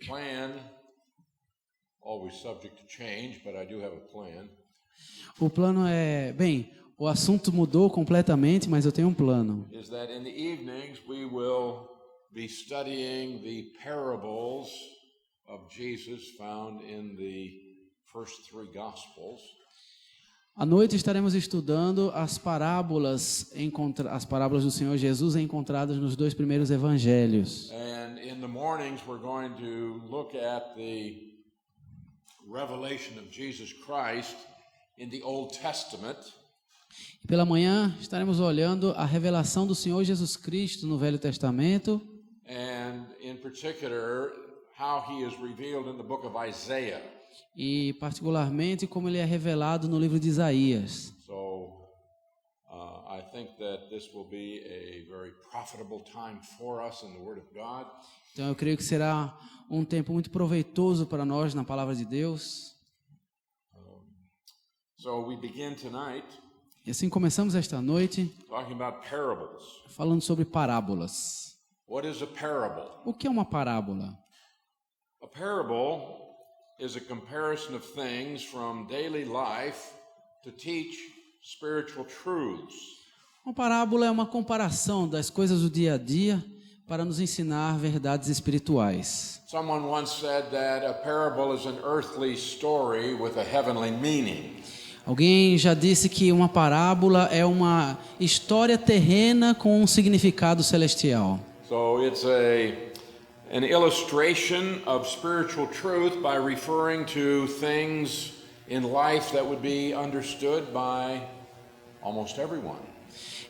plan, always subject to change, but I do have a plan. O plano é, bem, o assunto mudou completamente, mas eu tenho um plano. Is that in the evenings we will be studying the parables of Jesus found in the first three Gospels. À noite estaremos estudando as parábolas do Senhor Jesus encontradas nos dois primeiros evangelhos. And in the mornings we're going to look at the revelation of Jesus Christ in the Old Testament. Pela manhã estaremos olhando a revelação do Senhor Jesus Cristo no Velho Testamento. And in particular, how he is revealed in the book of Isaiah. E particularmente como ele é revelado no livro de Isaías. So, I think that this will be a very profitable time for us in the Word of God. Então eu creio que será um tempo muito proveitoso para nós na palavra de Deus. So we begin tonight E assim começamos esta noite talking about parables. falando sobre parábolas. What is a parable? O que é uma parábola? A parable is a comparison of things from daily life to teach spiritual truths. Uma parábola é uma comparação das coisas do dia a dia para nos ensinar verdades espirituais. Someone once said that a parable is an earthly story with a heavenly meaning. Alguém já disse que uma parábola é uma história terrena com um significado celestial. So it's an illustration of spiritual truth by referring to things in life that would be understood by almost everyone.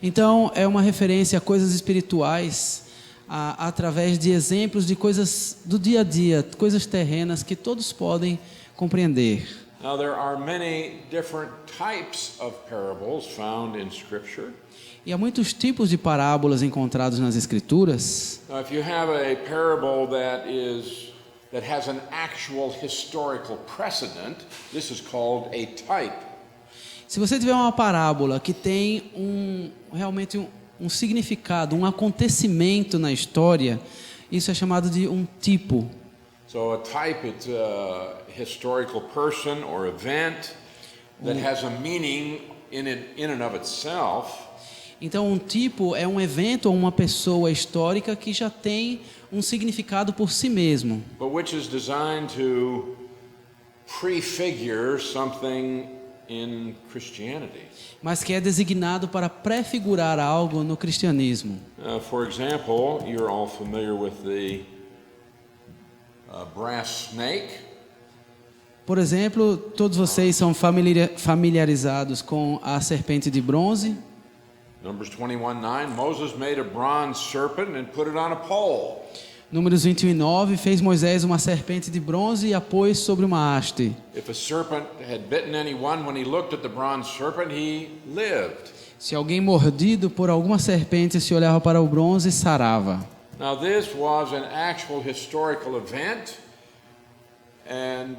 Então, é uma referência a coisas espirituais através de exemplos de coisas do dia a dia, coisas terrenas que todos podem compreender. Now there are many different types of parables found in Scripture. E há muitos tipos de parábolas encontrados nas Escrituras. Now, if you have a parable that has an actual historical precedent, this is called a type. Se você tiver uma parábola que tem realmente um significado, um acontecimento na história, isso é chamado de um tipo. So a type, it's a historical person or event that has a meaning in and of itself. Então, um tipo é um evento ou uma pessoa histórica que já tem um significado por si mesmo. But which is designed to prefigure something in Christianity. Mas que é designado para prefigurar algo no cristianismo. For example, you're all familiar with the brass snake. Por exemplo, todos vocês são familiarizados com a serpente de bronze. Numbers 21:9, Moses made a bronze serpent and put it on a pole. Números 21:9, fez Moisés uma serpente de bronze e a pôs sobre uma haste. If a serpent had bitten anyone, when he looked at the bronze serpent, he lived. Se alguém mordido por alguma serpente se olhava para o bronze, sarava. Now this was an actual historical event, and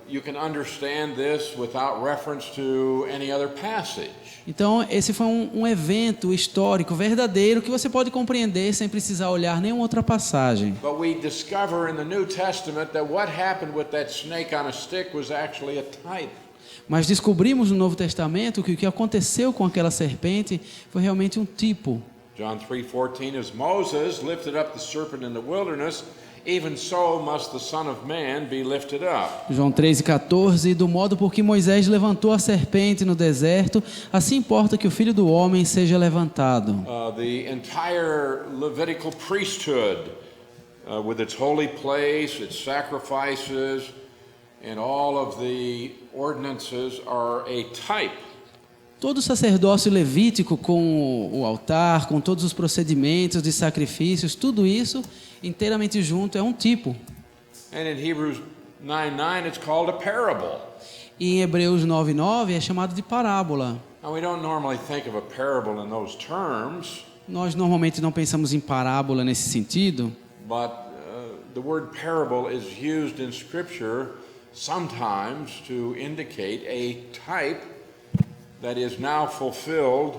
you can understand this without reference to any other passage. Então, esse foi um evento histórico verdadeiro que você pode compreender sem precisar olhar nenhuma outra passagem. But we discover in the New Testament that what happened with that snake on a stick was actually a type. Mas descobrimos no Novo Testamento que o que aconteceu com aquela serpente foi realmente um tipo. John 3:14, as Moses lifted up the serpent in the wilderness, even so must the Son of Man be lifted up. João 13:14, do modo por que Moisés levantou a serpente no deserto, assim importa que o Filho do Homem seja levantado. The entire Levitical priesthood, with its holy place, its sacrifices, and all of the ordinances are a type. Todo o sacerdócio levítico com o altar, com todos os procedimentos de sacrifícios, tudo isso inteiramente junto é um tipo. And in Hebrews 9:9 it's called a parable. E em Hebreus 9:9 é chamado de parábola. Now we don't normally think of a parable in those terms. Nós normalmente não pensamos em parábola nesse sentido, But the word parable is used in Scripture sometimes to indicate a type that is now fulfilled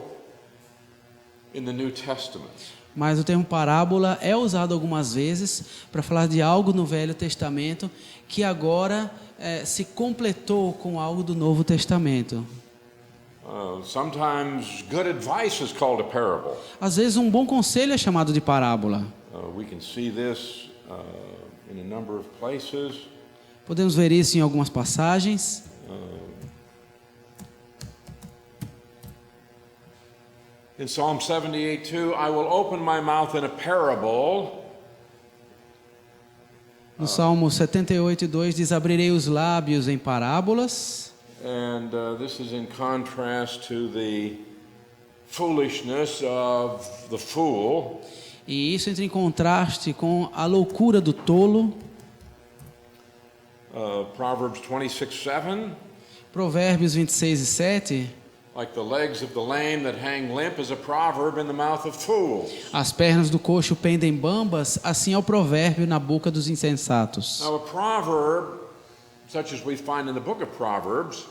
in the New Testament. Mas o termo parábola é usado algumas vezes para falar de algo no Velho Testamento que agora se completou com algo do Novo Testamento. Sometimes good advice is called a parable. Às vezes um bom conselho é chamado de parábola. We can see this in a number of places. Podemos ver isso em algumas passagens. In Psalm 78:2, I will open my mouth in a parable. No Salmo 78:2 diz: abrirei os lábios em parábolas. And this is in contrast to the foolishness of the fool. E isso entra em contraste com a loucura do tolo. Proverbs 26:7. Provérbios 26:7. Like the legs of the lame that hang limp is a proverb in the mouth of fools. As pernas do coxo pendem bambas, assim é o provérbio na boca dos insensatos. Now a proverb, such as we find in the book of Proverbs,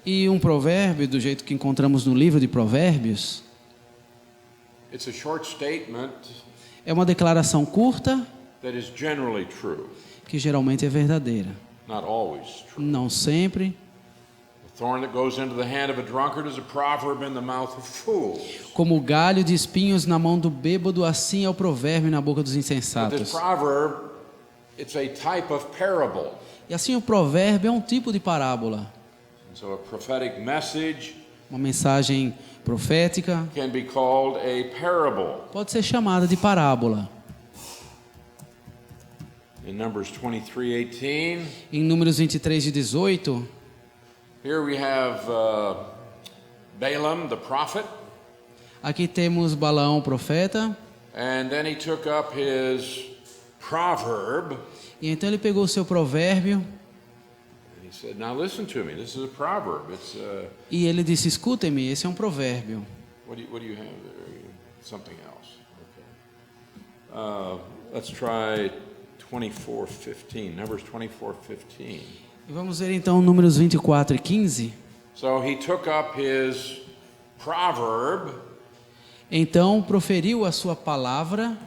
E um provérbio, do jeito que encontramos no livro de Provérbios, it's a short statement é uma declaração curta that is generally true, que geralmente é verdadeira. not always true. Não sempre. The thorn that goes into the hand of a drunkard is a proverb in the mouth of fools. Como o galho de espinhos na mão do bêbado, assim é o provérbio na boca dos But this insensatos. proverb, it's a type of parable. E assim o provérbio é um tipo de parábola. And so a prophetic message Uma mensagem profética can be called a parable. pode ser chamada de parábola. In Numbers 23:18, Em Números 23:18, here we have Balaam the prophet, aqui temos Balaão, o profeta, and then he took up his proverb, e então ele pegou o seu provérbio and he said, "Now listen to me. This is a proverb. It's e ele disse: escutem-me, esse é um provérbio. what do you have there? Something else. Okay. Let's try 24:15. Numbers 24:15. E vamos ver então Números 24:15. So he took up his proverb, Então proferiu a sua palavra,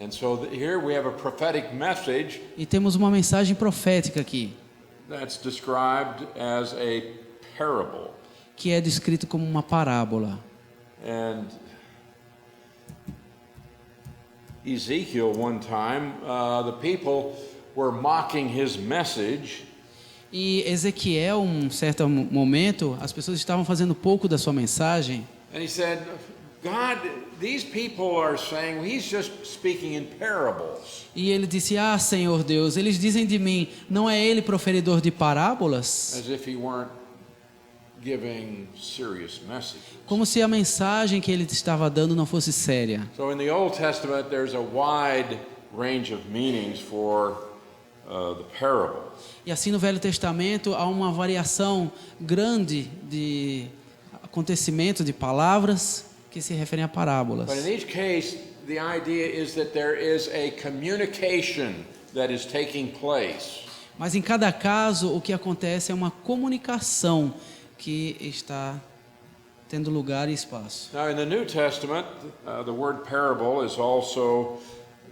and so here we have a prophetic message e temos uma mensagem profética aqui, that's described as a parable. que é descrito como uma parábola. And Ezekiel, one time, the people were mocking his message, E Ezequiel, um certo momento, as pessoas estavam fazendo pouco da sua mensagem, and he said, God, these people are saying he's just speaking in parables. e ele disse: ah, Senhor Deus, eles dizem de mim, não é ele proferidor de parábolas? As if he weren't giving serious messages. Como se a mensagem que ele estava dando não fosse séria. So in the Old Testament, there's a wide range of meanings for the parable. E assim no Velho Testamento há uma variação grande de acontecimento, de palavras que se referem a parábolas. But in each case, the idea is that there is a communication that is taking place. Mas em cada caso o que acontece é uma comunicação que está tendo lugar e espaço. Now, in the New Testament, the word parable is also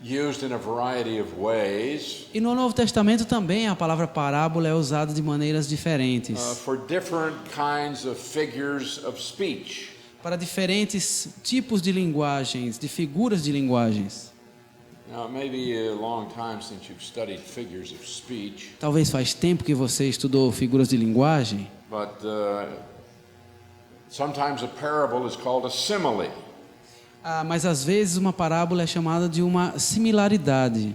used in a variety of ways E no Novo Testamento também a palavra parábola é usada de maneiras diferentes, for different kinds of figures of speech. para diferentes tipos de linguagens, de figuras de linguagens. Now, it may be a long time since you've studied figures of speech, Talvez faz tempo que você estudou figuras de linguagem, but sometimes a parable is called a simile. mas às vezes uma parábola é chamada de uma similaridade.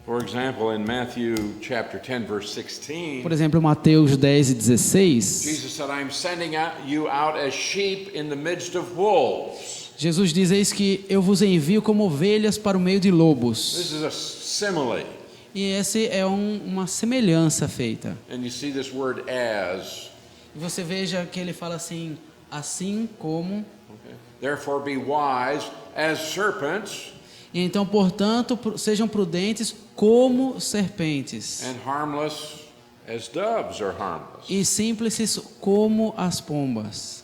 For example, in Matthew chapter 10, verse 16, Por exemplo, Mateus 10:16, Jesus said, "I am sending you out as sheep in the midst of wolves." Jesus diz: eis que eu vos envio como ovelhas para o meio de lobos. This is a simile, E essa é uma semelhança feita. and you see this word "as." E você veja que ele fala assim como. Okay. Therefore, be wise as serpents E então, portanto, sejam prudentes como serpentes and harmless as doves are harmless. e simples como as pombas.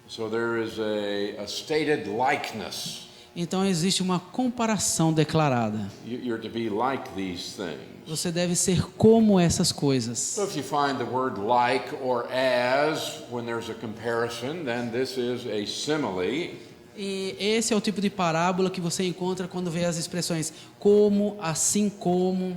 So there is a stated likeness. Então existe uma comparação declarada. You're to be like these things. Você deve ser como essas coisas. So if you find the word like or as when there's a comparison, then this is a simile. E esse é o tipo de parábola que você encontra quando vê as expressões como, assim como.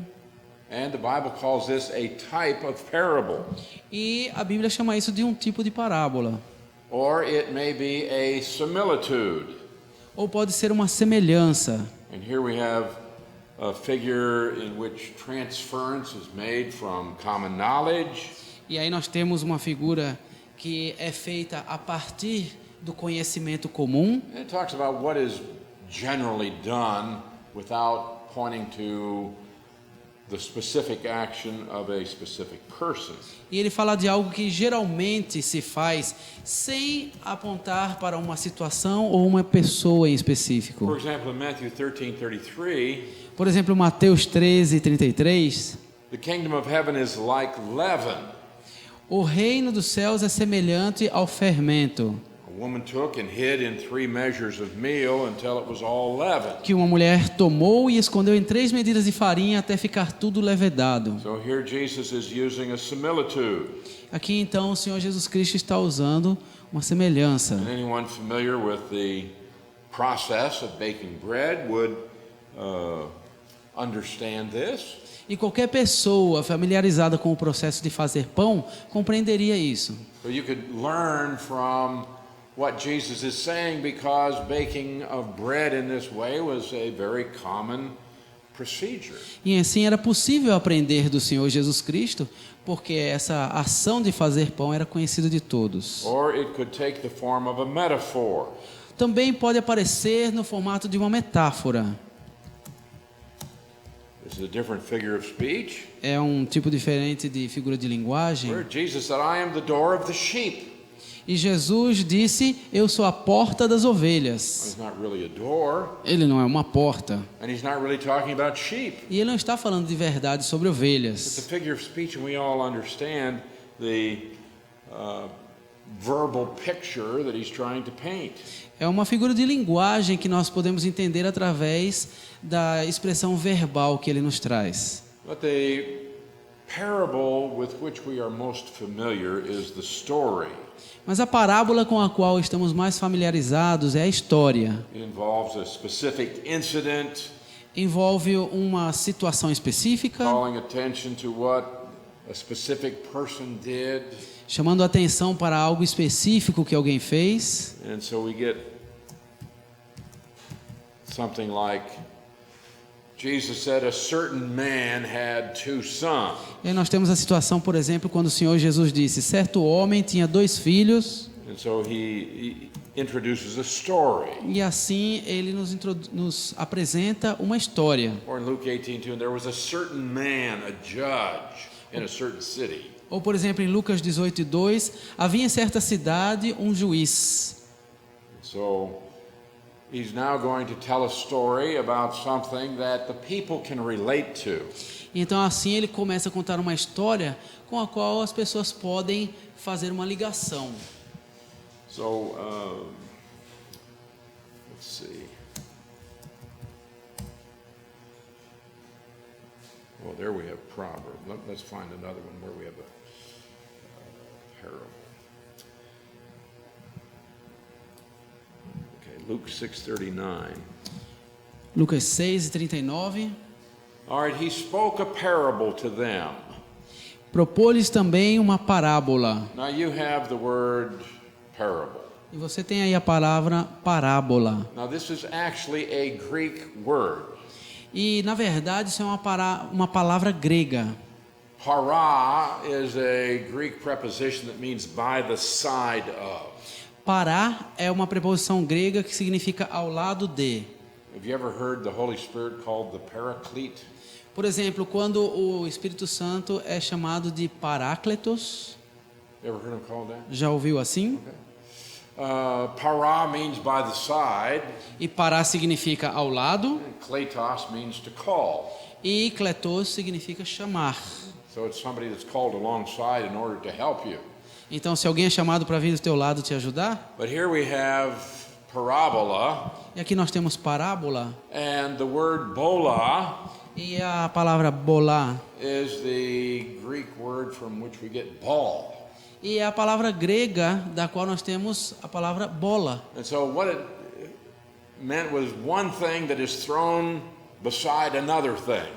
And the Bible calls this a type of parable. E a Bíblia chama isso de um tipo de parábola. Or it may be a similitude. Ou pode ser uma semelhança. And here we have a figure in which transference is made from common knowledge. E aí nós temos uma figura que é feita a partir do conhecimento comum. And it talks about what is generally done without pointing to the specific action of a specific person. E ele fala de algo que geralmente se faz sem apontar para uma situação ou uma pessoa em For específico. example, in Matthew 13:33, Por exemplo, Mateus 13:33, the kingdom of heaven is like leaven. o reino dos céus é semelhante ao fermento, A woman took and hid in 3 measures of meal until it was all leavened. que uma mulher tomou e escondeu em 3 medidas de farinha até ficar tudo levedado. So here Jesus is using a similitude. Aqui então o Senhor Jesus Cristo está usando uma semelhança. And anyone familiar with the process of baking bread would understand this. E qualquer pessoa familiarizada com o processo de fazer pão compreenderia isso. So you could learn from what Jesus is saying because baking of bread in this way was a very common procedure. E assim era possível aprender do Senhor Jesus Cristo, porque essa ação de fazer pão era conhecida de todos. Or it could take the form of a metaphor. Também pode aparecer no formato de uma metáfora. This is a different figure of speech. É um tipo diferente de figura de linguagem. Where Jesus said, I am the door of the sheep. E Jesus disse: Eu sou a porta das Well, ovelhas. he's not really a door, Ele não é uma porta. and he's not really talking about sheep. E ele não está falando de verdade sobre It's a ovelhas. figure of speech, and we all understand the verbal picture that he's trying to paint. É uma figura de linguagem que nós podemos entender através da expressão verbal que ele nos traz. But the parable with which we are most familiar is the story. Mas a parábola com a qual estamos mais familiarizados é a história. It involves a specific incident, Envolve uma situação específica, calling attention to what a specific person did. chamando atenção para algo específico que alguém fez. And so we get something like, Jesus said a certain man had 2 sons. E aí nós temos a situação, por exemplo, quando o Senhor Jesus disse: certo homem tinha 2 filhos, And so he introduces a story. e assim ele nos apresenta uma história. Or in Luke 18:2, there was a certain man, a judge in a certain city. Ou, por exemplo, em Lucas 18:2, havia em certa cidade um juiz. So he's now going to tell a story about something that the people can relate to. Então assim ele começa a contar uma história com a qual as pessoas podem fazer uma ligação. So let's see. Well, there we have proverb. Let's find another one where we have a parable. Okay, Luke 6:39. Lucas 6:39. All right, he spoke a parable to them. Propôs-lhes também uma parábola. Now you have the word parable. E você tem aí a palavra parábola. Now this is actually a Greek word. E na verdade isso é uma palavra grega. Para is a Greek preposition that means by the side of. Pará é uma preposição grega que significa ao lado de. Have you ever heard the Holy Spirit called the Paraclete? Por exemplo, quando o Espírito Santo é chamado de Parácletos, You ever heard him called that? já ouviu assim? Para means by the side, E pará significa ao lado, and kletos means to call. e kletos significa chamar. So it's somebody that's called alongside in order to help you. Então, se alguém é chamado para vir do teu lado te ajudar, But here we have parabola, E aqui nós temos parábola, and the word bola e a palavra bolá, is the Greek word from which we get ball. e é a palavra grega da qual nós temos a palavra bola. And so what it meant was one thing that is thrown beside another thing.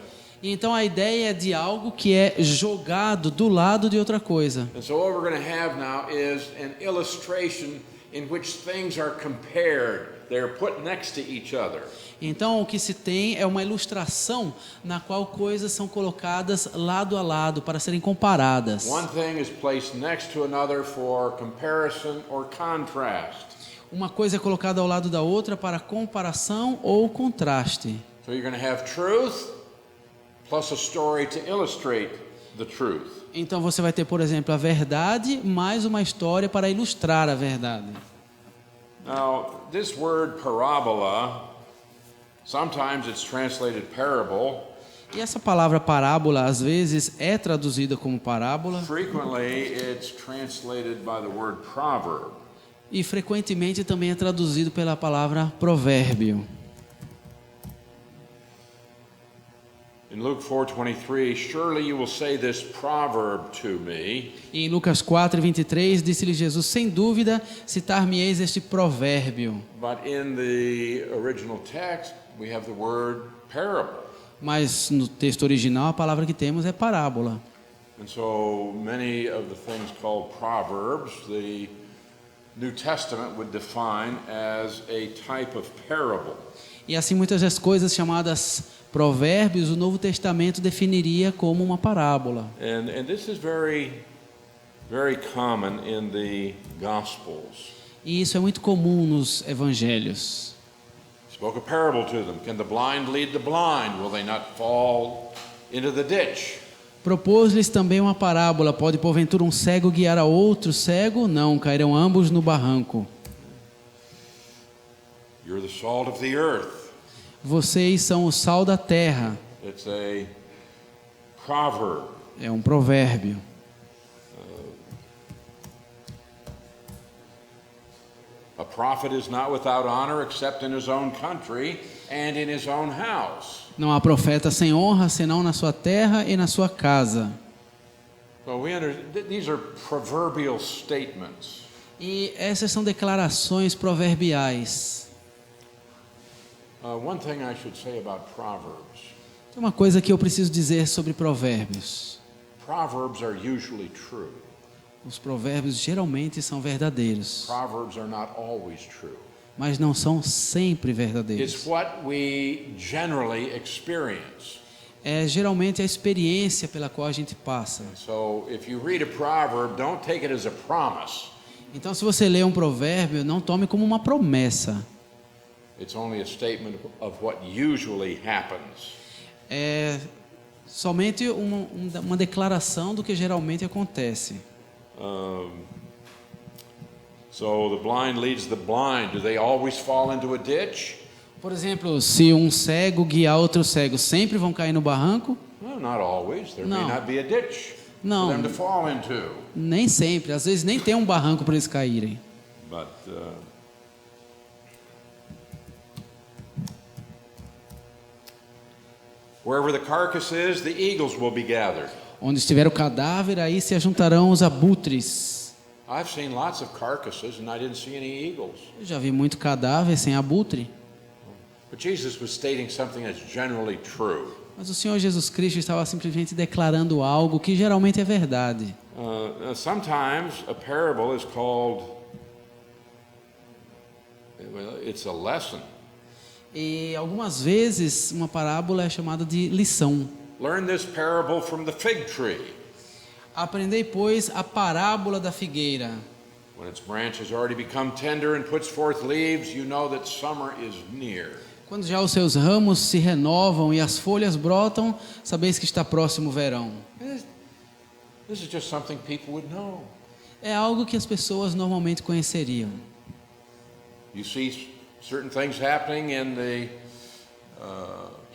Então a ideia é de algo que é jogado do lado de outra coisa. And so what we're going to have now is an illustration in which things are compared. They're put next to each other. Então o que se tem é uma ilustração na qual coisas são colocadas lado a lado para serem comparadas. One thing is placed next to another for comparison or contrast. Uma coisa é colocada ao lado da outra para comparação ou contraste. So you're going to have truth plus a story to illustrate the truth. Então você vai ter, por exemplo, a verdade mais uma história para ilustrar a verdade. Now, this word parabola, sometimes it's translated parable. E essa palavra parábola às vezes é traduzida como parábola Frequently, it's translated by the word proverb. e frequentemente também é traduzido pela palavra provérbio. In Luke 4:23, surely you will say this proverb to me. E em Lucas 4:23 disse-lhe Jesus: sem dúvida citar-me-eis este provérbio. But in the original text, we have the word parable. Mas no texto original a palavra que temos é parábola. And so many of the things called proverbs, the New Testament would define as a type of parable. E assim muitas das coisas chamadas provérbios o Novo Testamento definiria como uma parábola. And this is very, very common in the Gospels. E isso é muito comum nos evangelhos. Spoke a parable to them. Can the blind lead the blind? Will they not fall into the ditch? Propôs-lhes também uma parábola: pode porventura um cego guiar a outro cego? Não, cairão ambos no barranco. You're the salt of the earth. Vocês são o sal da terra. It's a proverb. É um provérbio. A prophet is not without honor except in his own country and in his own house. Não há profeta sem honra senão na sua terra e na sua casa. So these are proverbial statements. E essas são declarações proverbiais. One thing I should say about Proverbs. Tem uma coisa que eu preciso dizer sobre provérbios. Proverbs are usually true. Os provérbios geralmente são verdadeiros, Proverbs are not always true. mas não são sempre It's verdadeiros. what we generally experience. É geralmente a experiência pela qual a gente passa. So if you read a proverb, don't take it as a promise. Então, se você lê um provérbio, não tome como uma promessa. It's only a statement of what usually happens. É somente uma declaração do que geralmente acontece. So the blind leads the blind. Do they always fall into a ditch? Por exemplo, se um cego guiar outro cego, sempre vão cair no barranco? No, not always. There may No. not be a ditch Não. for them to fall into. Nem sempre. Às vezes nem tem um barranco para eles caírem. But wherever the carcass is, the eagles will be gathered. Onde estiver o cadáver, aí se ajuntarão os abutres. I've seen lots of carcasses and I didn't see any eagles. Eu já vi muito cadáver sem abutre. But Jesus was stating something that's generally true. Mas o Senhor Jesus Cristo estava simplesmente declarando algo que geralmente é verdade. Sometimes a parable is called, well, it's a lesson. E algumas vezes uma parábola é chamada de lição. Learn this parable from the fig tree. Aprendei, pois, a parábola da figueira. When its branch has already become tender and puts forth leaves, you know that summer is near. Quando já os seus ramos se renovam e as folhas brotam, sabeis que está próximo o verão. This is just something people would know. É algo que as pessoas normalmente conheceriam. You see certain things happening in the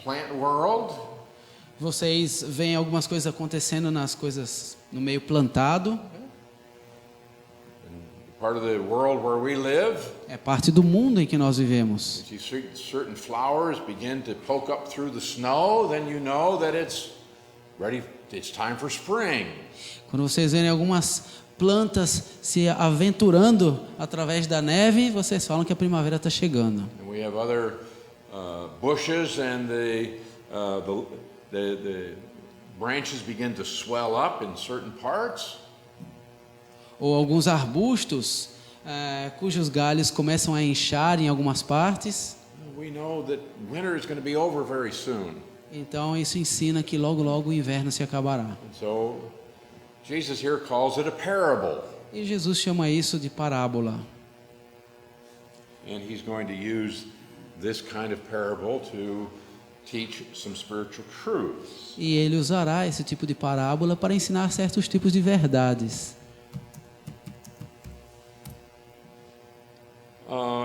plant world. Vocês veem algumas coisas acontecendo nas coisas no meio plantado. part of the world where we live. É parte do mundo em que nós vivemos. If you see certain flowers begin to poke up through the snow, then you know that it's ready, it's time for spring. Quando vocês verem algumas plantas se aventurando através da neve, vocês falam que a primavera está chegando. And we have other bushes, and the branches begin to swell up in certain parts. Ou alguns arbustos cujos galhos começam a inchar em algumas partes. We know that winter is going to be over very soon. Então isso ensina que logo logo o inverno se acabará. And so Jesus here calls it a parable. E Jesus chama isso de parábola. And he's going to use this kind of parable to teach some spiritual truths. E ele usará esse tipo de parábola para ensinar certos tipos de verdades.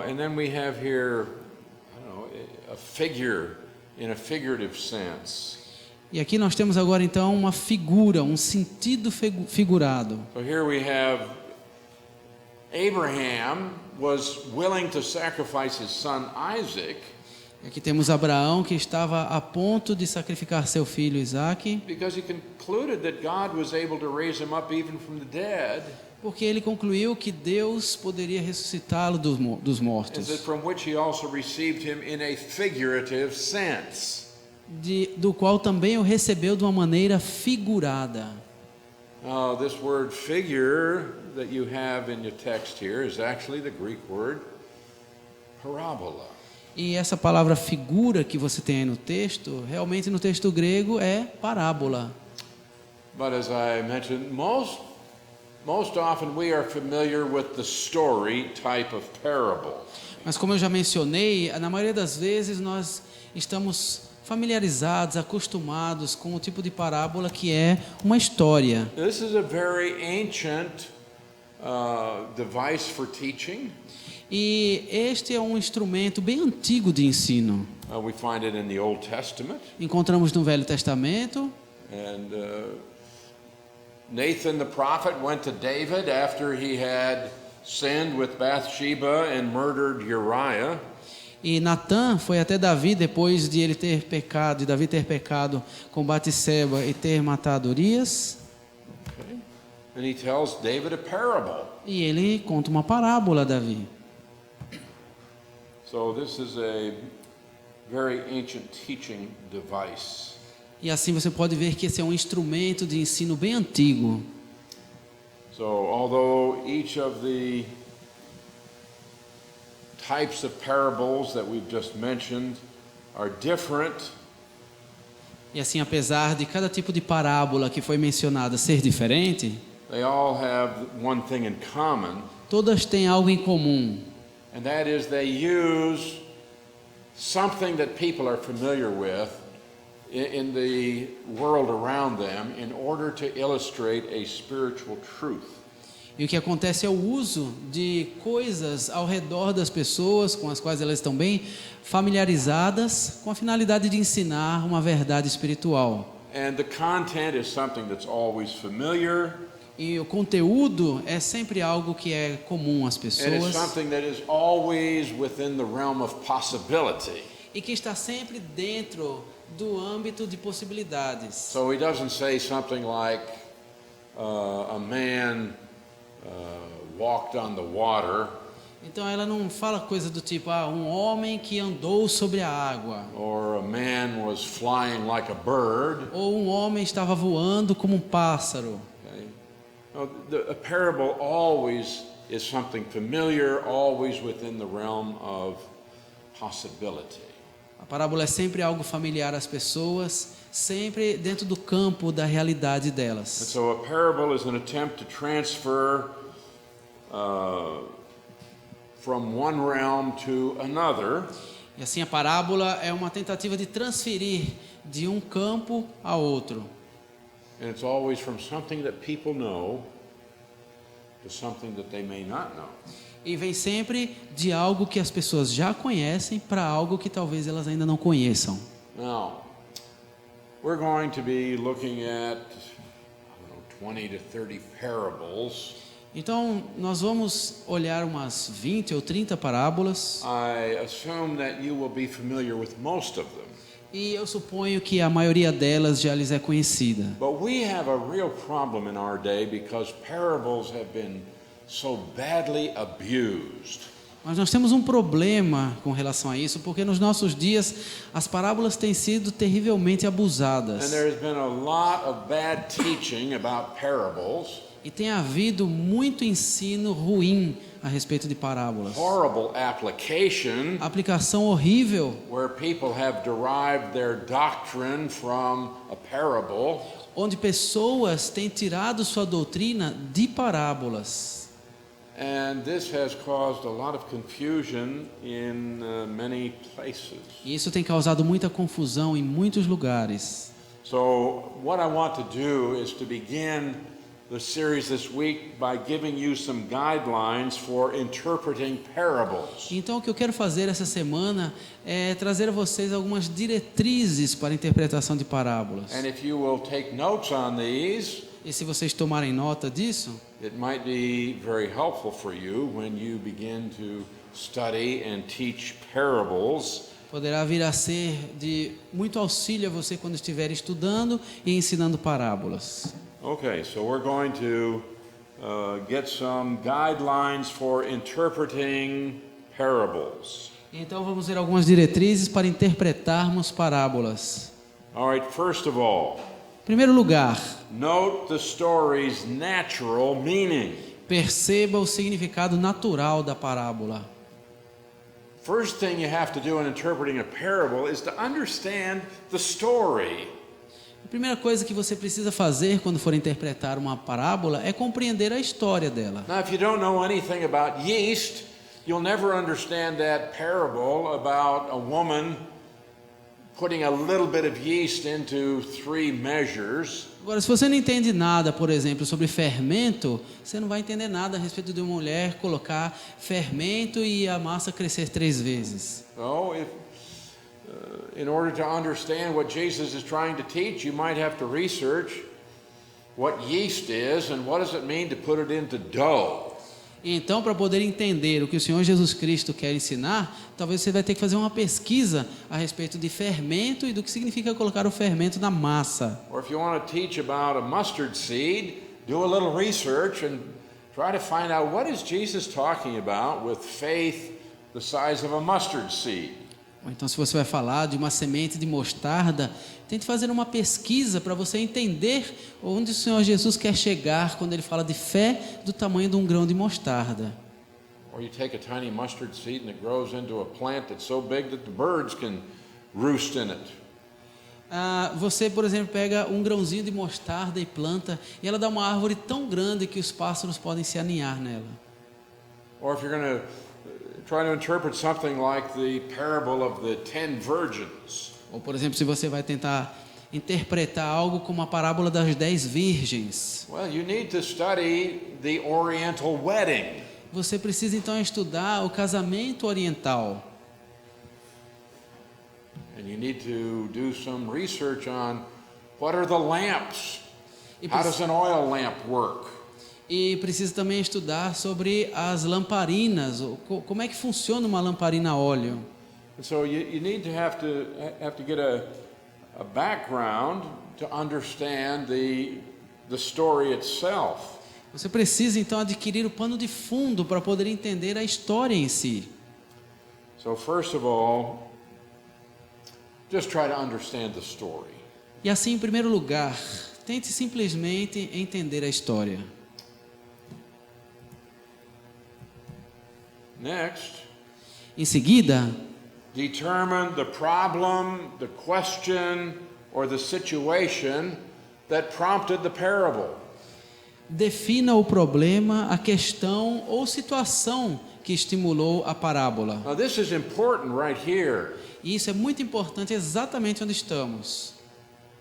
And then we have here, I don't know, a figure in a figurative sense. E aqui nós temos agora então uma figura, um sentido figurado. So here we have Abraham was willing to sacrifice his son Isaac Aqui temos Abraão que estava a ponto de sacrificar seu filho Isaque, because he concluded that God was able to raise him up even from the dead, porque ele concluiu que Deus poderia ressuscitá-lo dos and mortos, that from which he also received him in a figurative sense. do qual também o recebeu de uma maneira figurada. This word figure that you have in your text here is actually the Greek word parabola. E essa palavra figura que você tem aí no texto, realmente no texto grego é parábola. But as I mentioned, most often we are familiar with the story type of parable. Mas como eu já mencionei, na maioria das vezes nós estamos familiarizados, acostumados com o tipo de parábola que é uma história. This is a very ancient device for teaching. E este é um instrumento bem antigo de ensino. We find it in the Old Testament. Encontramos no Velho Testamento. And Nathan the prophet went to David after he had sinned with Bathsheba and murdered Uriah. E Natã foi até Davi depois de Davi ter pecado com Batseba e ter matado Urias. Okay. And he tells David a parable. E ele conta uma parábola a Davi. So this is a very ancient teaching device. E assim você pode ver que esse é um instrumento de ensino bem antigo. So although each of the types of parables that we've just mentioned are different, E assim, apesar de cada tipo de parábola que foi mencionada ser diferente, they all have one thing in common, todas têm algo em comum. and that is they use something that people are familiar with in the world around them in order to illustrate a spiritual truth. E o que acontece é o uso de coisas ao redor das pessoas com as quais elas estão bem familiarizadas, com a finalidade de ensinar uma verdade espiritual. And the content is something that's always familiar, E o conteúdo é sempre algo que é comum às and it's pessoas something that is always within the realm of possibility. e que está sempre dentro do âmbito de possibilidades. So he doesn't say something like a man walked on the water, Então ela não fala coisa do tipo, um homem que andou sobre a água, or a man was flying like a bird. ou um homem estava voando como um pássaro. Okay? No, a parable always is something familiar, always within the realm of possibility. A parábola é sempre algo familiar às pessoas, sempre dentro do campo da realidade And delas. so a parable is an attempt to transfer from one realm to another, E assim a parábola é uma tentativa de transferir de um campo a outro. and it's always from something that people know to something that they may not know. E vem sempre de algo que as pessoas já conhecem para algo que talvez elas ainda não conheçam. Now, we're going to be looking at 20 to 30 parables. Então, nós vamos olhar umas 20 ou 30 parábolas. I assume that you will be familiar with most of them. E eu suponho que a maioria delas já lhes é conhecida. But we have a real problem in our day because parables have been so badly abused. Mas nós temos um problema com relação a isso, porque nos nossos dias as parábolas têm sido terrivelmente And abusadas. there's been a lot of bad teaching about parables, E tem havido muito ensino ruim a respeito de parábolas. horrible application, Aplicação horrível, where people have derived their doctrine from a parable. onde pessoas têm tirado sua doutrina de parábolas. And this has caused a lot of confusion in many places. E isso tem causado muita confusão em muitos lugares. So what I want to do is to begin the series this week by giving you some guidelines for interpreting parables. Então, o que eu quero fazer essa semana é trazer a vocês algumas diretrizes para a interpretação de parábolas. And if you will take notes on these, E se vocês tomarem nota disso, it might be very helpful for you when you begin to study and teach parables. poderá vir a ser de muito auxílio a você quando estiver estudando e ensinando parábolas. Okay, so we're going to get some guidelines for interpreting parables. Então, vamos ver algumas diretrizes para interpretarmos parábolas. All right, first of all, Em primeiro lugar, note the story's natural meaning. perceba o significado natural da parábola. First thing you have to do in interpreting a parable is to understand the story. A primeira coisa que você precisa fazer quando for interpretar uma parábola é compreender a história dela. Now, if you don't know anything about yeast, you'll never understand that parable about a woman putting a little bit of yeast into 3 measures. Agora, se você não entende nada, por exemplo, sobre fermento, você não vai entender nada a respeito de uma mulher colocar fermento e a massa crescer 3 vezes. So, in order to understand what Jesus is trying to teach, you might have to research what yeast is and what does it mean to put it into dough. Então, para poder entender o que o Senhor Jesus Cristo quer ensinar, talvez você vai ter que fazer uma pesquisa a respeito de fermento e do que significa colocar o fermento na massa. Or if you want to teach about a mustard seed, do a little research and try to find out what is Jesus talking about with faith the size of a mustard seed. Ou então, se você vai falar de uma semente de mostarda, tente fazer uma pesquisa para você entender onde o Senhor Jesus quer chegar quando ele fala de fé do tamanho de um grão de mostarda. Or you take a tiny mustard seed and it grows into a plant that's so big that the birds can roost in it. Você, por exemplo, pega um grãozinho de mostarda e planta, e ela dá uma árvore tão grande que os pássaros podem se aninhar nela. Or if you're going to try to interpret something like the parable of the 10 virgins. Ou, por exemplo, se você vai tentar interpretar algo como a parábola das 10 virgens, Well, you need to study the Oriental wedding. você precisa então estudar o casamento oriental. And you need to do some research on what are the lamps? E How does an oil lamp work? E precisa também estudar sobre as lamparinas, como é que funciona uma lamparina a óleo. And so you need to have to get a background to understand the story itself. Você precisa então adquirir o pano de fundo para poder entender a história em si. So first of all, just try to understand the story. E assim, em primeiro lugar, tente simplesmente entender a história. Next, Em seguida, determine the problem, the question, or the situation that prompted the parable. defina o problema, a questão ou situação que estimulou a parábola. Now this is important right here. E isso é muito importante exatamente onde estamos.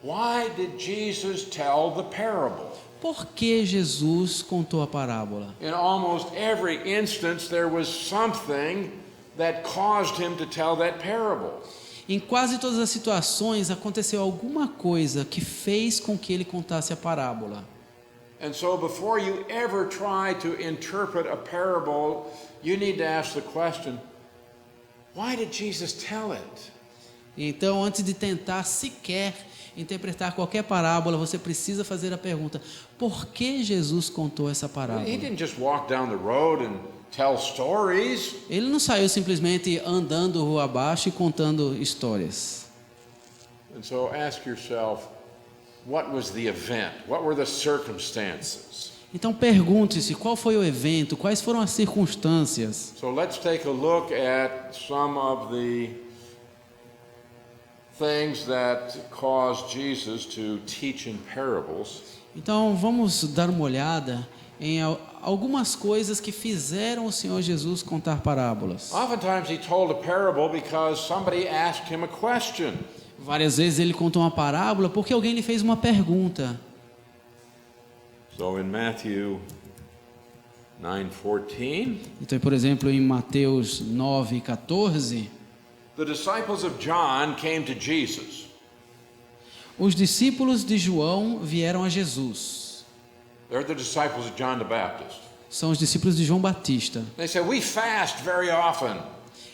Why did Jesus tell the parable? Por que Jesus contou a parábola? In almost every instance, there was something that caused him to tell that parable. Em quase todas as situações aconteceu alguma coisa que fez com que ele contasse a parábola. And so before you ever try to interpret a parable, you need to ask the question, why did Jesus tell it? Então, antes de tentar sequer interpretar qualquer parábola, você precisa fazer a pergunta: por que Jesus contou essa parábola? He didn't just walk down the road and tell stories. Ele não saiu simplesmente andando rua abaixo e contando histórias. And so ask yourself, what was the event? What were the circumstances? Então pergunte-se qual foi o evento, quais foram as circunstâncias. So let's take a look at some of the things that caused Jesus to teach in parables. Então vamos dar uma olhada em algumas coisas que fizeram o Senhor Jesus contar parábolas. Oftentimes he told a parable because somebody asked him a question. Várias vezes ele contou uma parábola porque alguém lhe fez uma pergunta. So in Matthew 9:14, Então, por exemplo, em Mateus 9:14, the disciples of John came to Jesus. os discípulos de João vieram a Jesus. They're the disciples of John the Baptist. São os discípulos de João Batista. They said, "We fast very often."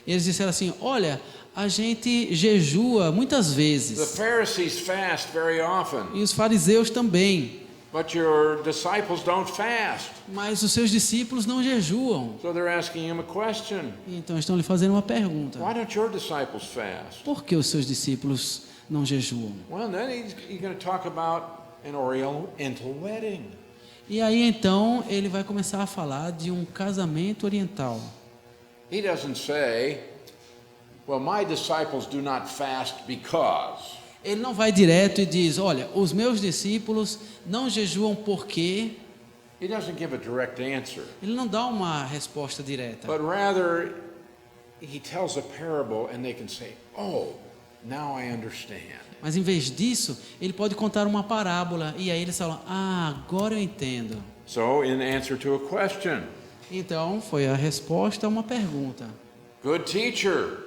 Eles disseram assim: olha, a gente jejua muitas The vezes. Pharisees fast very often, E os fariseus também. but your disciples don't fast. Mas os seus discípulos não jejuam. So they're asking him a question. Então estão lhe fazendo uma pergunta: Why don't your disciples fast? por que os seus discípulos não jejuam? Well, then he's going to talk about an Oriental wedding. E aí então ele vai começar a falar de um casamento oriental. He doesn't say, well, my disciples do not fast because. Ele não vai direto e diz: olha, os meus discípulos não jejuam porque. He doesn't give a direct answer. Ele não dá uma resposta direta. But rather, he tells a parable and they can say, oh, now I understand. Mas em vez disso, ele pode contar uma parábola e aí eles falam: ah, agora eu entendo. So, in answer to a question, Então foi a resposta a uma pergunta: good teacher,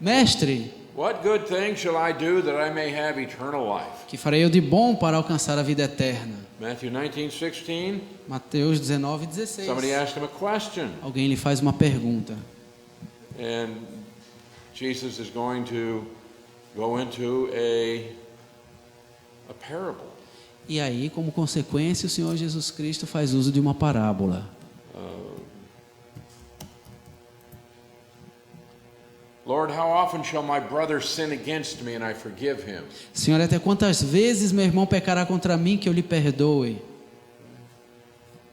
mestre, what good thing shall I do that I may have eternal life? que farei eu de bom para alcançar a vida eterna? Matthew 19:16, Mateus 19:16. somebody asked him a question. Alguém lhe faz uma pergunta. And Jesus is going to go into a parable. E aí, como consequência, o Senhor Jesus Cristo faz uso de uma parábola. Lord, how often shall my brother sin against me and I forgive him? Senhor, até quantas vezes meu irmão pecará contra mim que eu lhe perdoe?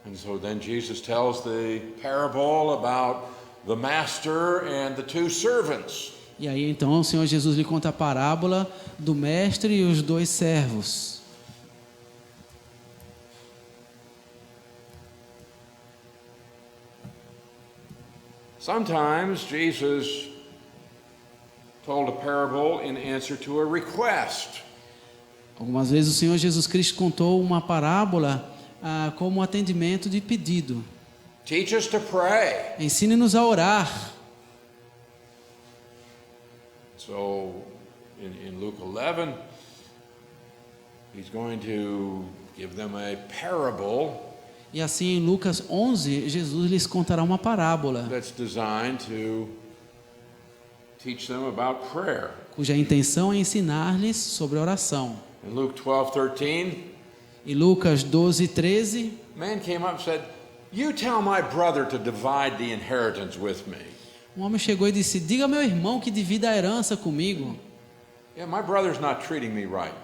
And so then Jesus tells the parable about the master and the two servants. E aí então o Senhor Jesus lhe conta a parábola do mestre e os dois servos. Sometimes Jesus told a parable in answer to a request. Algumas vezes o Senhor Jesus Cristo contou uma parábola como atendimento de pedido. Teach us to pray. Ensine-nos a orar. So in Luke 11, he's going to give them a parable E assim em Lucas 11, Jesus lhes contará uma parábola, that's designed to teach them about prayer. cuja intenção é ensinar-lhes sobre oração. In Luke 12:13, Em Lucas 12:13, a man came up and said, "You tell my brother to divide the inheritance with me." um homem chegou e disse: diga ao meu irmão que divida a herança comigo. Yeah, my brother's not treating me right.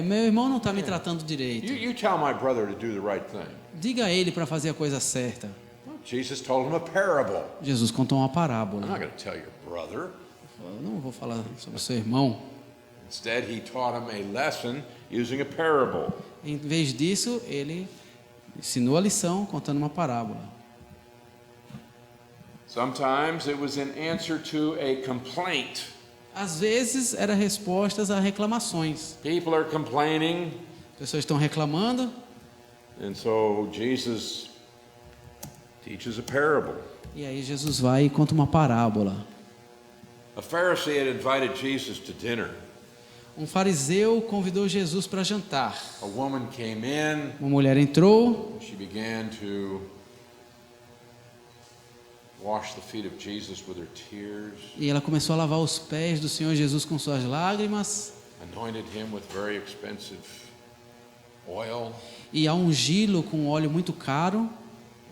Meu irmão não está me tratando direito. You tell my brother to do the right thing. Diga a ele para fazer a coisa certa. Well, Jesus told him a parable. Jesus contou uma I'm parábola. not going to tell your brother. Eu não vou falar sobre o seu irmão. Instead, he taught him a lesson using a parable. Em vez disso, ele ensinou a lição contando uma parábola. Sometimes it was in answer to a complaint. Às vezes, era respostas a reclamações. People are complaining, Pessoas estão reclamando, and so Jesus teaches a parable. e aí Jesus vai e conta uma parábola. A Pharisee had invited Jesus to dinner. Um fariseu convidou Jesus para jantar. A woman came in, Uma mulher entrou she began to wash the feet of Jesus with her tears, e ela começou a lavar os pés do Senhor Jesus com suas lágrimas anointed him with very expensive oil, e a ungí-lo com óleo muito caro.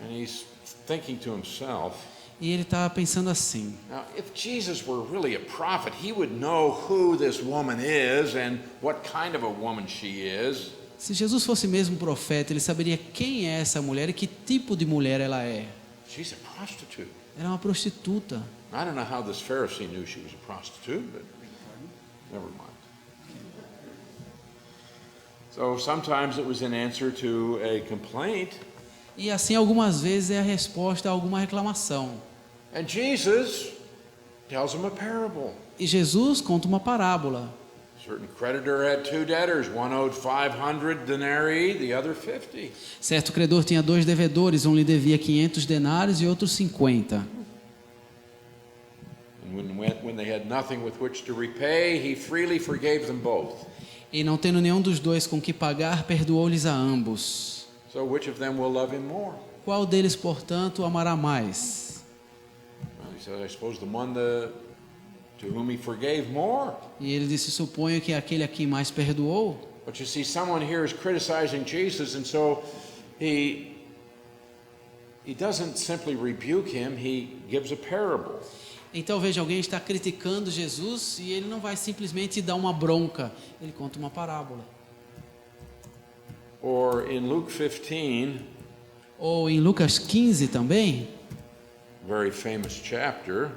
and he's thinking to himself, E ele estava pensando assim: now, if Jesus were really a prophet, he would know who this woman is and what kind of a woman she is. se Jesus fosse mesmo profeta, ele saberia quem é essa mulher e que tipo de mulher ela é. She's a prostitute. Ela é uma prostituta. I don't know how this Pharisee knew she was a prostitute, but never mind. So sometimes it was an answer to a complaint, E assim, algumas vezes é a resposta a alguma reclamação. and Jesus tells him a parable. E Jesus conta uma parábola. A certain creditor had two debtors, one owed 500 denarii, the other 50. Certo credor tinha 2 devedores, um lhe devia 500 denários e outro 50. And when they had nothing with which to repay, he freely forgave them both. E não tendo nenhum dos dois com que pagar, perdoou-lhes a ambos. So which of them will love him more? Qual deles, portanto, o amará mais? Well, he said, I suppose the one to whom he forgave more. E ele disse: suponho que é aquele a quem mais perdoou. But you see, someone here is criticizing Jesus, and so he doesn't simply rebuke him, he gives a parable. Então veja, alguém está criticando Jesus e ele não vai simplesmente dar uma bronca, ele conta uma parábola. Or in Luke 15, Ou em Lucas 15 também, very famous chapter,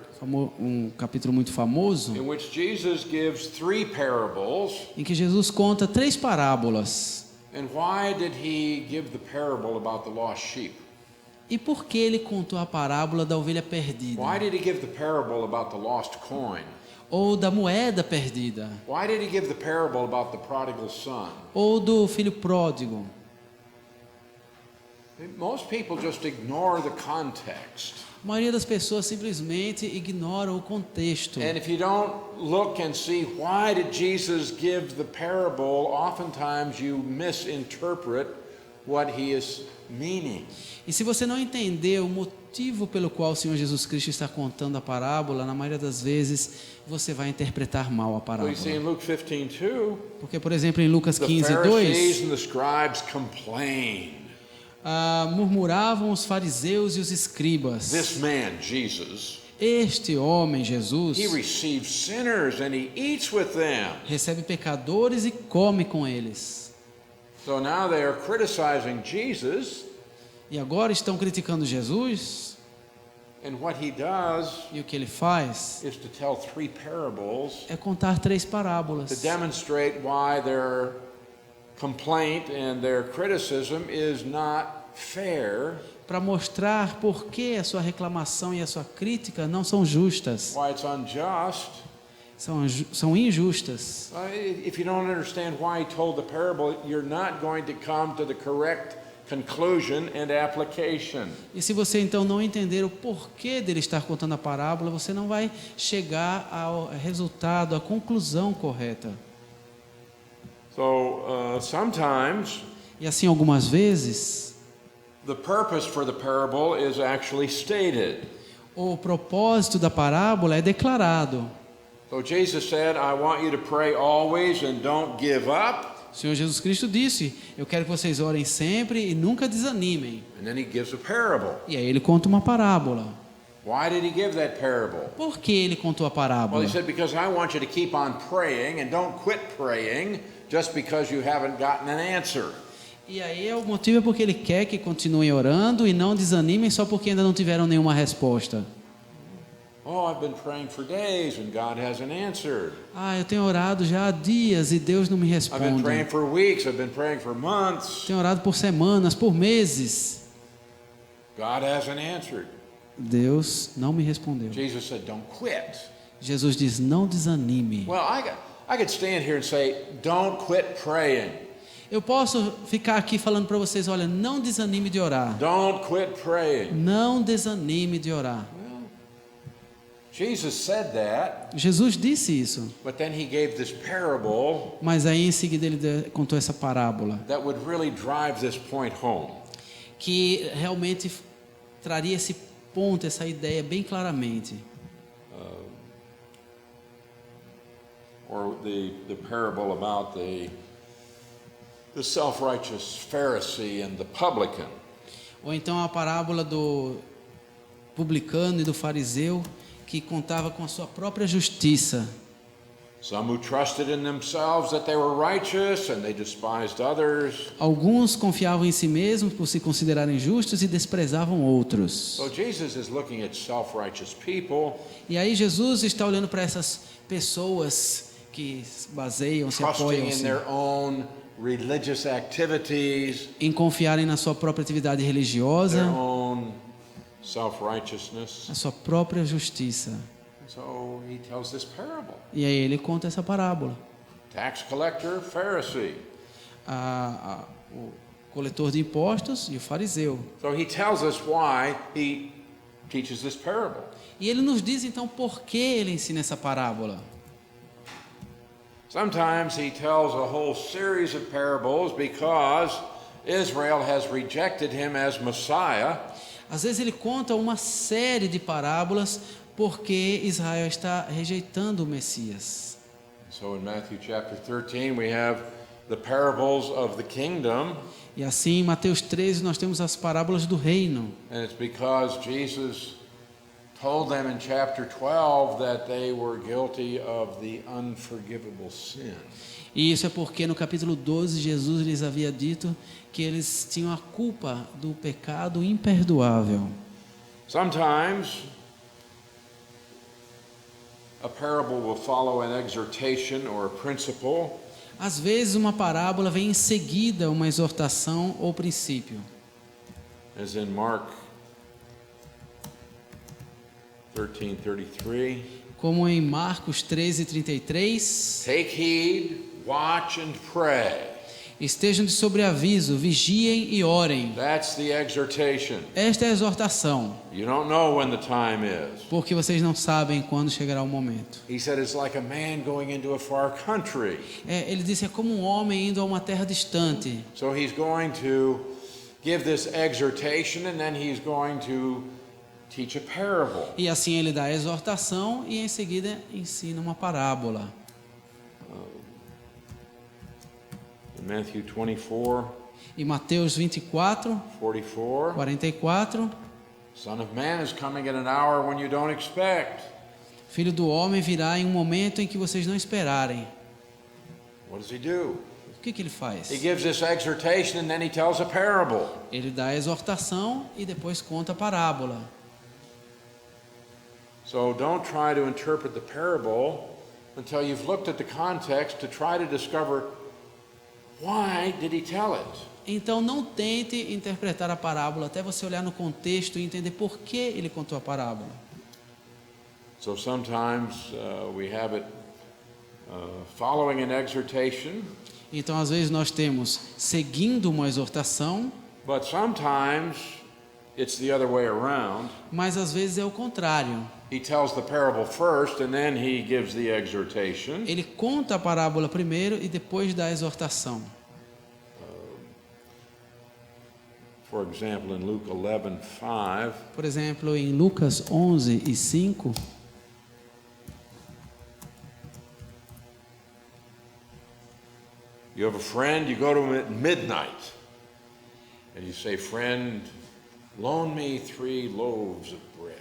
um capítulo muito famoso, in which Jesus gives 3 parables. em que Jesus conta 3 parábolas. And why did he give the parable about the lost sheep? E por que ele contou a parábola da ovelha perdida? Why did he give the parable about the lost coin? Ou da moeda perdida? Why did he give the parable about the prodigal son? Ou do filho pródigo? Most people just ignore the context. A maioria das pessoas simplesmente ignora o contexto. And if you don't look and see why did Jesus give the parable, oftentimes you misinterpret what he is meaning. E se você não entender o motivo pelo qual o Senhor Jesus Cristo está contando a parábola, na maioria das vezes você vai interpretar mal a Well, parábola. you see in Luke 15:2, Porque, por exemplo, em Lucas the 15, Pharisees 2, and the scribes complained. murmuravam os fariseus e os escribas: This man, Jesus, este homem, Jesus, he receives sinners and he eats with them. recebe pecadores e come com eles. So now they are criticizing Jesus, E agora estão criticando Jesus, and what he does e o que ele faz is to tell 3 parables é contar 3 to parábolas demonstrate why their complaint and their criticism is not fair, para mostrar por que a sua reclamação e a sua crítica não são justas, why it's unjust. são injustas. If you don't understand why he told the parable, you're not going to come to the correct conclusion and application. E se você então não entender o porquê dele estar contando a parábola, você não vai chegar ao resultado, à conclusão correta. So sometimes E assim, algumas vezes, the purpose for the parable is actually stated. o propósito da parábola é declarado. So Jesus said, I want you to pray always and don't give up. O Senhor Jesus Cristo disse: eu quero que vocês orem sempre e nunca desanimem. And then he gives a parable. E aí ele conta uma parábola. Why did he give that parable? Por que ele contou a Well, parábola? he said, because I want you to keep on praying and don't quit praying just because you haven't gotten an answer. E aí o motivo é porque ele quer que continuem orando e não desanimem só porque ainda não tiveram nenhuma resposta. Oh, I've been praying for days and God hasn't answered. Eu tenho orado já há dias e Deus não me I've been praying responde. for weeks, I've been praying for months. Tenho orado por semanas, por meses. God hasn't answered. Deus não me respondeu. Jesus said, don't quit. Jesus diz: não desanime. Well, I could stand here and say, don't quit praying. Eu posso ficar aqui falando para vocês: olha, não desanime de orar. Don't quit praying. Não desanime de orar. Jesus said that, Jesus disse isso, but then he gave this parable mas aí em seguida ele contou essa parábola, that would really drive this point home. que realmente traria esse ponto, essa ideia bem claramente. Or the parable about the self-righteous Pharisee and the publican. Ou então a parábola do publicano e do fariseu, que contava com a sua própria justiça. Some who trusted in themselves that they were righteous and they despised others. Alguns confiavam em si mesmos por se considerarem justos e desprezavam outros. So Jesus is looking at self-righteous people, E aí Jesus está olhando para essas pessoas que se baseiam, se trusting in apoiam their own religious activities, em confiarem na sua própria atividade their religiosa, own self-righteousness. na sua própria justiça. So he tells this parable. E aí ele conta essa parábola. Tax collector, Pharisee. O coletor de impostos e o fariseu. So he tells us why he teaches this parable. E ele nos diz então por que ele ensina essa parábola. Sometimes he tells a whole series of parables because Israel has rejected him as Messiah. Às vezes ele conta uma série de parábolas porque Israel está rejeitando o Messias. So in Matthew chapter 13 we have the parables of the kingdom, E assim em Mateus 13 nós temos as parábolas do reino. and it's because Jesus told them in chapter 12 that they were guilty of the unforgivable sin. E isso é porque no capítulo 12 Jesus lhes havia dito que eles tinham a culpa do pecado imperdoável. Sometimes a parable will follow an exhortation or a principle. Às vezes uma parábola vem em seguida uma exortação ou princípio. As in Mark 13:33, Como em Marcos 13:33, take heed, watch and pray. estejam de sobreaviso, vigiem e orem. That's the exhortation. Esta é a exortação, You don't know when the time is. porque vocês não sabem quando chegará o momento. He said it's like a man going into a far country. Ele disse, é como um homem indo a uma terra distante. So he's going to give this exhortation and then he's going to teach a parable. E assim ele dá a exortação e em seguida ensina uma parábola. In Matthew 24, Em Mateus 24, 44, 44, Son of Man is coming at an hour when you don't expect. Filho do homem virá em um momento em que vocês não esperarem. What does he do? O que ele faz? He gives this exhortation and then he tells a parable. Ele dá a exortação e depois conta a parábola. So don't try to interpret the parable until you've looked at the context to try to discover why did he tell it. Então não tente interpretar a parábola até você olhar no contexto e entender por que ele contou a parábola. So sometimes we have it following an exhortation, Então às vezes nós temos seguindo uma exortação, but sometimes it's the other way around. mas às vezes é o contrário. He tells the parable first and then he gives the exhortation. Ele conta a parábola primeiro e depois dá a exortação. For example, in Luke 11:5, Por exemplo, em Lucas 11:5, you have a friend, you go to him at midnight, and you say, "Friend, loan me 3 loaves of bread."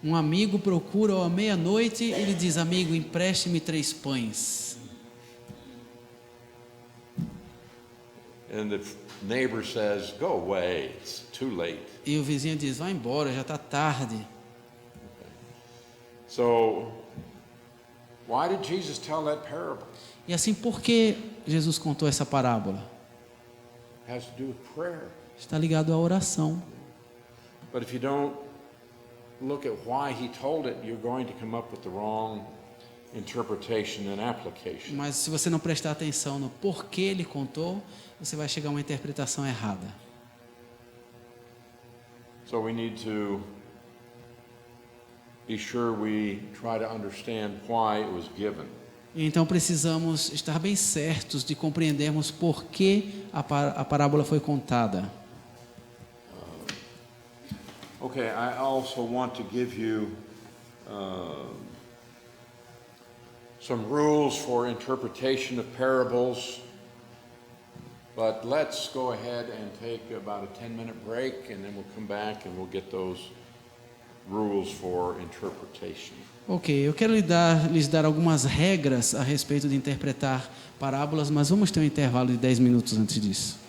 um amigo procura-o à meia-noite e ele diz, amigo, empreste-me 3 pães. And the neighbor says, "Go away, it's too late." E o vizinho diz, vai embora, já está tarde. So, why did Jesus tell that parable? E assim, por que Jesus contou essa parábola? It has to do with prayer. Está ligado à oração. But if you don't look at why he told it, you're going to come up with the wrong interpretation and application. Mas se você não prestar atenção no porquê ele contou, você vai chegar a uma interpretação errada. So we need to be sure we try to understand why it was given. Então precisamos estar bem certos de compreendermos por que a parábola foi contada. Okay, I also want to give you some rules for interpretation of parables, but let's go ahead and take about a 10-minute break, and then we'll come back and we'll get those rules for interpretation. Ok, eu quero lhes dar algumas regras a respeito de interpretar parábolas, mas vamos ter um intervalo de 10 minutos antes disso.